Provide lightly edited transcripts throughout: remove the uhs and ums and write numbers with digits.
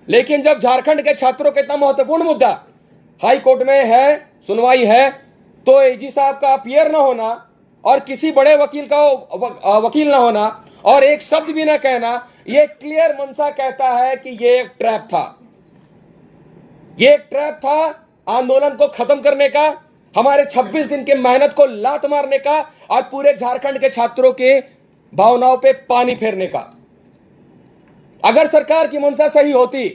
लेकिन जब झारखंड के छात्रों का इतना महत्वपूर्ण मुद्दा हाई कोर्ट में है, सुनवाई है, तो एजी साहब का अपीयर ना होना और किसी बड़े वकील का वकील ना होना और एक शब्द भी ना कहना, यह क्लियर मनसा कहता है कि यह एक ट्रैप था। यह एक ट्रैप था आंदोलन को खत्म करने का, हमारे 26 दिन के मेहनत को लात मारने का और पूरे झारखंड के छात्रों के भावनाओं पे पानी फेरने का। अगर सरकार की मंशा सही होती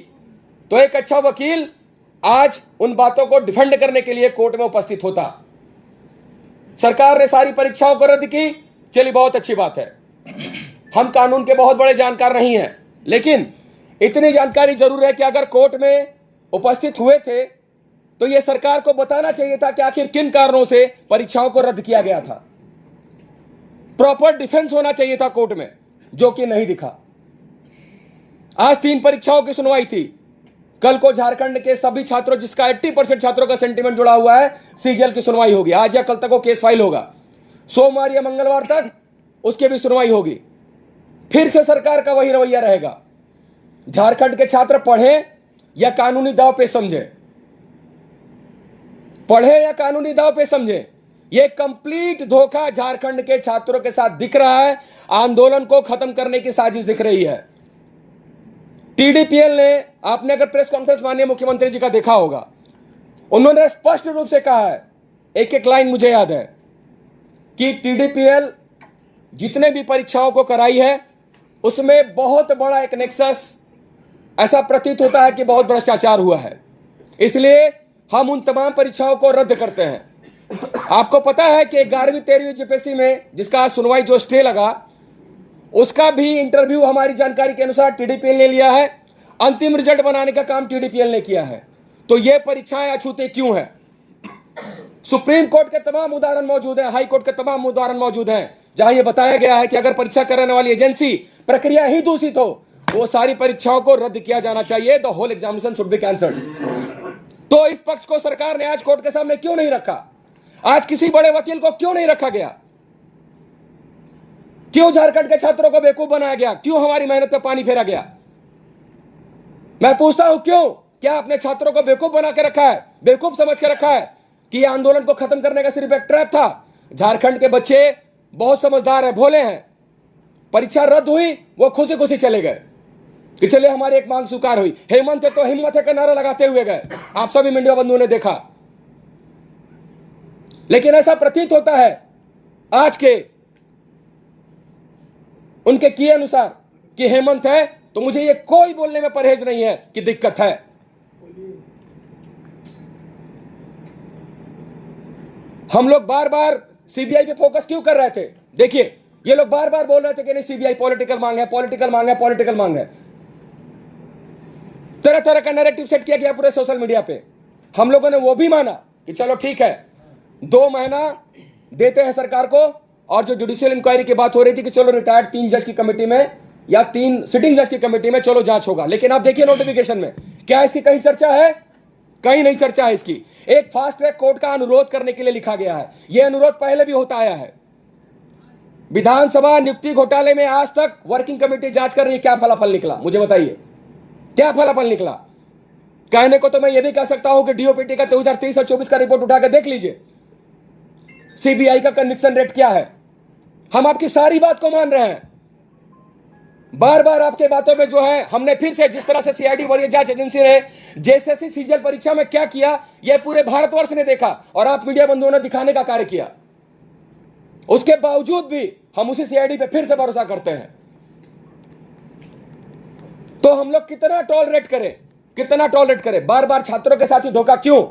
तो एक अच्छा वकील आज उन बातों को डिफेंड करने के लिए कोर्ट में उपस्थित होता। सरकार ने सारी परीक्षाओं को रद्द की, चलिए बहुत अच्छी बात है। हम कानून के बहुत बड़े जानकार नहीं हैं, लेकिन इतनी जानकारी जरूर है कि अगर कोर्ट में उपस्थित हुए थे तो यह सरकार को बताना चाहिए था कि आखिर किन कारणों से परीक्षाओं को रद्द किया गया था। प्रॉपर डिफेंस होना चाहिए था कोर्ट में, जो कि नहीं दिखा। आज 3 परीक्षाओं की सुनवाई थी। कल को झारखंड के सभी छात्रों, जिसका 80% छात्रों का सेंटीमेंट जुड़ा हुआ है, सीजीएल की सुनवाई होगी। आज या कल तक वो केस फाइल होगा। सोमवार या मंगलवार तक उसकी भी सुनवाई होगी। फिर से सरकार का वही रवैया रहेगा। झारखंड के छात्र पढ़े या कानूनी दाव पे समझे, पढ़े या कानूनी दाव पे समझे, यह कंप्लीट धोखा झारखंड के छात्रों के साथ दिख रहा है। आंदोलन को खत्म करने की साजिश दिख रही है। टीडीपीएल ने, आपने अगर प्रेस कॉन्फ्रेंस माननीय मुख्यमंत्री जी का देखा होगा, उन्होंने स्पष्ट रूप से कहा है, एक एक लाइन मुझे याद है, कि टीडीपीएल जितने भी परीक्षाओं को कराई है उसमें बहुत बड़ा एक नेक्सस, ऐसा प्रतीत होता है कि बहुत भ्रष्टाचार हुआ है, इसलिए हम उन तमाम परीक्षाओं को रद्द करते हैं। आपको पता है कि 11वीं 13वीं जीपीएससी में जिसका सुनवाई जो स्टे लगा, उसका भी इंटरव्यू हमारी जानकारी के अनुसार टीडीपीएल ने लिया है। अंतिम रिजल्ट बनाने का काम टीडीपीएल ने किया है। तो ये परीक्षाएं अछूते क्यों है? सुप्रीम कोर्ट के तमाम उदाहरण मौजूद है, हाई कोर्ट के तमाम उदाहरण मौजूद हैं, जहां यह बताया गया है कि अगर परीक्षा कराने वाली एजेंसी प्रक्रिया ही दूषित हो, वो सारी परीक्षाओं को रद्द किया जाना चाहिए। The whole examination should be cancelled. तो इस पक्ष को सरकार ने आज कोर्ट के सामने क्यों नहीं रखा? आज किसी बड़े वकील को क्यों नहीं रखा गया? क्यों झारखंड के छात्रों को बेवकूफ बनाया गया? क्यों हमारी मेहनत पे पानी फेरा गया? मैं पूछता हूं, क्यों? क्या अपने छात्रों को बेवकूफ बना के रखा है, बेवकूफ समझ के रखा है कि यह आंदोलन को खत्म करने का सिर्फ एक ट्रैप था? झारखंड के बच्चे बहुत समझदार हैं, भोले हैं। परीक्षा रद्द हुई, वो खुशी खुशी चले गए कि चले हमारी एक मांग स्वीकार हुई। हेमंत है तो हिम्मत है का नारा लगाते हुए गए। आप सभी मीडिया बंधुओं ने देखा। लेकिन ऐसा प्रतीत होता है आज के उनके किए अनुसार कि हेमंत है तो मुझे ये कोई बोलने में परहेज नहीं है कि दिक्कत है। हम लोग बार बार सीबीआई पे फोकस क्यों कर रहे थे? देखिए, ये लोग बार बार बोल रहे थे कि नहीं सीबीआई पॉलिटिकल मांग है, पॉलिटिकल मांग है, पॉलिटिकल मांग है। तरह तरह का नैरेटिव सेट किया गया पूरे सोशल मीडिया पे। हम लोगों ने वो भी माना कि चलो ठीक है, 2 महीना देते हैं सरकार को। और जो जुडिशियल इंक्वायरी की बात हो रही थी कि चलो रिटायर्ड 3 जज की कमेटी में या 3 सिटिंग जज की कमेटी में चलो जांच होगा, लेकिन आप देखिए नोटिफिकेशन में क्या इसकी कहीं चर्चा है? कहीं नहीं चर्चा है इसकी। एक फास्ट ट्रैक कोर्ट का अनुरोध करने के लिए लिखा गया है। यह अनुरोध पहले भी होता आया है। विधानसभा नियुक्ति घोटाले में आज तक वर्किंग कमेटी जांच कर रही है, क्या फलाफल निकला? मुझे बताइए, क्या फलाफल निकला? कहने को तो मैं यह भी कह सकता हूं कि डीओपीटी का 2023 और 24 का रिपोर्ट उठाकर देख लीजिए, सीबीआई का कन्विक्शन रेट क्या है। हम आपकी सारी बात को मान रहे हैं। बार बार आपके बातों में जो है, हमने फिर से जिस तरह से सीआईडी वरीय जांच एजेंसी ने जेएसएससी सीजीएल परीक्षा में क्या किया, यह पूरे भारतवर्ष ने देखा और आप मीडिया बंधुओं ने दिखाने का कार्य किया। उसके बावजूद भी हम उसी सीआईडी पे फिर से भरोसा करते हैं। तो हम लोग कितना टॉलरेट करें, कितना टॉलरेट करें? बार बार छात्रों के साथ ही धोखा क्यों?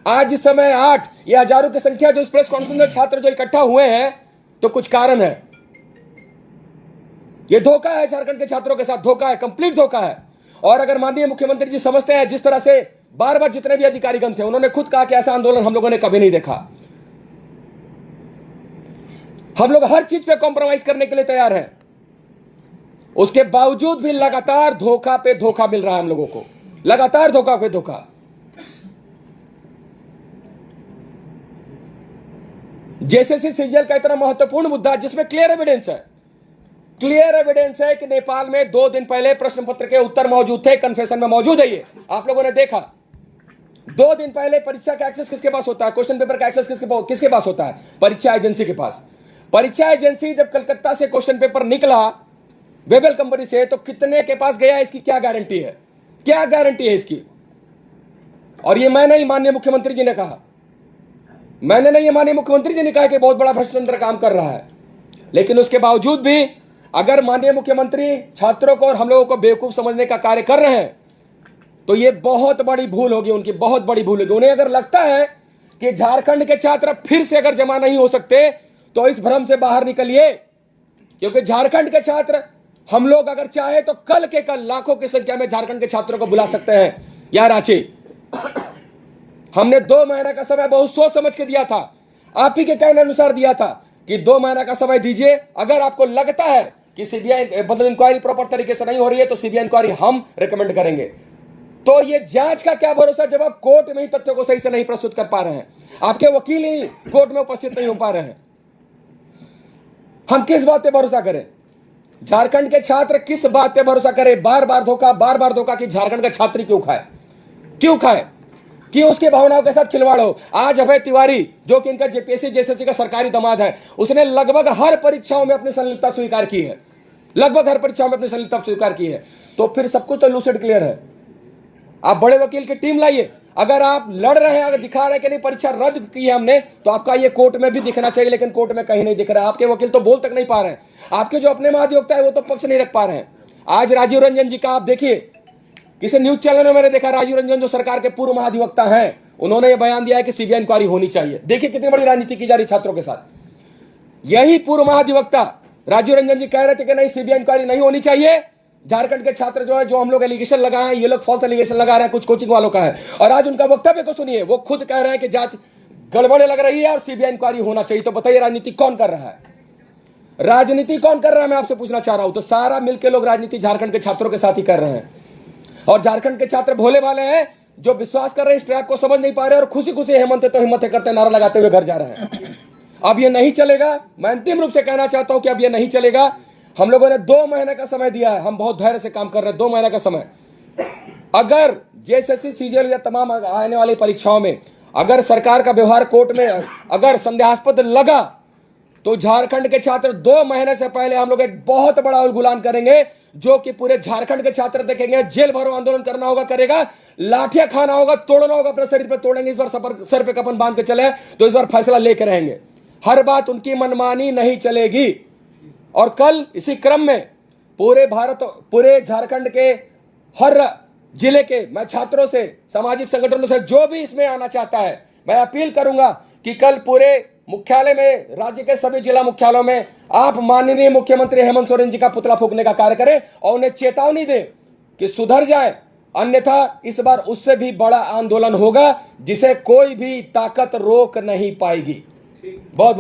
आज इस समय 8 या हजारों की संख्या जो इस प्रेस कॉन्फ्रेंस में छात्र जो इकट्ठा हुए हैं, तो कुछ कारण है। यह धोखा है, झारखंड के छात्रों के साथ धोखा है, कंप्लीट धोखा है। और अगर माननीय मुख्यमंत्री जी समझते हैं, जिस तरह से बार बार जितने भी अधिकारीगण थे, उन्होंने खुद कहा कि ऐसा आंदोलन हम लोगों ने कभी नहीं देखा। हम लोग हर चीज पे कॉम्प्रोमाइज करने के लिए तैयार हैं। उसके बावजूद भी लगातार धोखा पे धोखा मिल रहा है हम लोगों को, लगातार धोखा पे धोखा। जेएसएससी सीजीएल का इतना महत्वपूर्ण मुद्दा जिसमें क्लियर एविडेंस है क्लियर एविडेंस है कि नेपाल में 2 दिन पहले प्रश्न पत्र के उत्तर मौजूद थे, कन्फेशन में मौजूद है। ये आप लोगों ने देखा। 2 दिन पहले परीक्षा का एक्सेस किसके पास होता है? क्वेश्चन पेपर का एक्सेस किसके पास होता है? परीक्षा एजेंसी के पास। परीक्षा एजेंसी जब कलकत्ता से क्वेश्चन पेपर निकला वेबल कंपनी से, तो कितने के पास गया, इसकी क्या गारंटी है? क्या गारंटी है इसकी? और ये मैं नहीं, माननीय मुख्यमंत्री जी ने कहा, मैंने नहीं, ये माननीय मुख्यमंत्री जी ने कहा कि बहुत बड़ा भ्रष्ट तंत्र काम कर रहा है। लेकिन उसके बावजूद भी अगर माननीय मुख्यमंत्री छात्रों को और हम लोगों को बेवकूफ समझने का कार्य कर रहे हैं, तो ये बहुत बड़ी भूल होगी उनकी, बहुत बड़ी भूल होगी। उन्हें अगर लगता है कि झारखंड के छात्र फिर से अगर जमा नहीं हो सकते, तो इस भ्रम से बाहर निकलिए, क्योंकि झारखंड के छात्र, हम लोग अगर चाहे तो कल के कल लाखों की संख्या में झारखंड के छात्रों को बुला सकते हैं। यार रांची, हमने 2 महीने का समय बहुत सोच समझ के दिया था, आप ही के कहने अनुसार दिया था कि 2 महीने का समय दीजिए। अगर आपको लगता है कि सीबीआई मतलब इंक्वायरी प्रॉपर तरीके से नहीं हो रही है, तो सीबीआई इंक्वायरी हम रिकमेंड करेंगे। तो ये जांच का क्या भरोसा जब आप कोर्ट में ही तथ्यों को सही से नहीं प्रस्तुत कर पा रहे हैं, आपके वकील ही कोर्ट में उपस्थित नहीं हो पा रहे हैं। हम किस बात पे भरोसा करें? झारखंड के छात्र किस बात पे भरोसा करें? बार बार धोखा कि झारखंड का छात्र क्यों खाए, कि उसकी भावनाओं के साथ खिलवाड़ हो। आज अभय तिवारी, जो कि इनका जेपीएससी जेएसएससी का सरकारी दामाद है, उसने लगभग हर परीक्षाओं में अपनी संलिप्तता स्वीकार की है, लगभग हर परीक्षाओं में अपनी संलिप्तता स्वीकार की है। तो फिर सब कुछ तो लूसिड क्लियर है। आप बड़े वकील की टीम लाइए। अगर आप लड़ रहे हैं, अगर दिखा रहे हैं कि नहीं परीक्षा रद्द की है हमने, तो आपका ये कोर्ट में भी दिखना चाहिए, लेकिन कोर्ट में कहीं नहीं दिख रहा है। आपके वकील तो बोल तक नहीं पा रहे हैं, आपके जो अपने महाधिवक्ता है वो तो पक्ष नहीं रख पा रहे हैं। आज राजीव रंजन जी का आप देखिए, किसी न्यूज चैनल में मैंने देखा, राजीव रंजन जो सरकार के पूर्व महाधिवक्ता हैं, उन्होंने ये बयान दिया है कि सीबीआई इंक्वायरी होनी चाहिए। देखिए कितनी बड़ी राजनीति की जा रही छात्रों के साथ। यही पूर्व महाधिवक्ता राजीव रंजन जी कह रहे थे कि नहीं, सीबीआई इंक्वायरी नहीं होनी चाहिए। झारखंड के छात्र जो है, जो हम लोग एलिगेशन लगाए हैं, ये लोग फॉल्स एलिगेशन लगा रहे हैं, कुछ कोचिंग वालों का है। और आज उनका वक्तव्य को सुनिए, वो खुद कह रहे हैं कि जांच गड़बड़े लग रही है और सीबीआई इंक्वायरी होना चाहिए। तो बताइए राजनीति कौन कर रहा है? राजनीति कौन कर रहा है, मैं आपसे पूछना चाह रहा हूं। तो सारा मिलकर लोग राजनीति झारखंड के छात्रों के साथ ही कर रहे हैं। और झारखंड के छात्र भोले भाले हैं, जो विश्वास कर रहे हैं, इस ट्रैप को समझ नहीं पा रहे और खुशी खुशी हेमंत तो हिम्मत करते नारा लगाते हुए घर जा रहे हैं। अब ये नहीं चलेगा। मैं अंतिम रूप से कहना चाहता हूं कि अब ये नहीं चलेगा। हम लोगों ने 2 महीने का समय दिया है, हम बहुत धैर्य से काम कर रहे हैं। 2 महीने का समय, अगर जेएसएससी सीजीएल या तमाम आने वाली परीक्षाओं में अगर सरकार का व्यवहार कोर्ट में अगर संदेहास्पद लगा, तो झारखंड के छात्र 2 महीने से पहले हम लोग एक बहुत बड़ा उलगुलान करेंगे, जो कि पूरे झारखंड के छात्र देखेंगे। जेल भरो आंदोलन करना होगा, करेगा, लाठियां खाना होगा, तोड़ना होगा, अपने शरीर पर तोड़ेंगे। इस बार सर पे कफन बांध के चले, तो इस बार फैसला लेकर रहेंगे। हर बात उनकी मनमानी नहीं चलेगी। और कल इसी क्रम में पूरे झारखंड के हर जिले के मैं छात्रों से, सामाजिक संगठनों से, जो भी इसमें आना चाहता है, मैं अपील करूंगा कि कल पूरे मुख्यालय में, राज्य के सभी जिला मुख्यालयों में आप माननीय मुख्यमंत्री हेमंत सोरेन जी का पुतला फूंकने का कार्य करें और उन्हें चेतावनी दें कि सुधर जाए, अन्यथा इस बार उससे भी बड़ा आंदोलन होगा, जिसे कोई भी ताकत रोक नहीं पाएगी। बहुत बहुत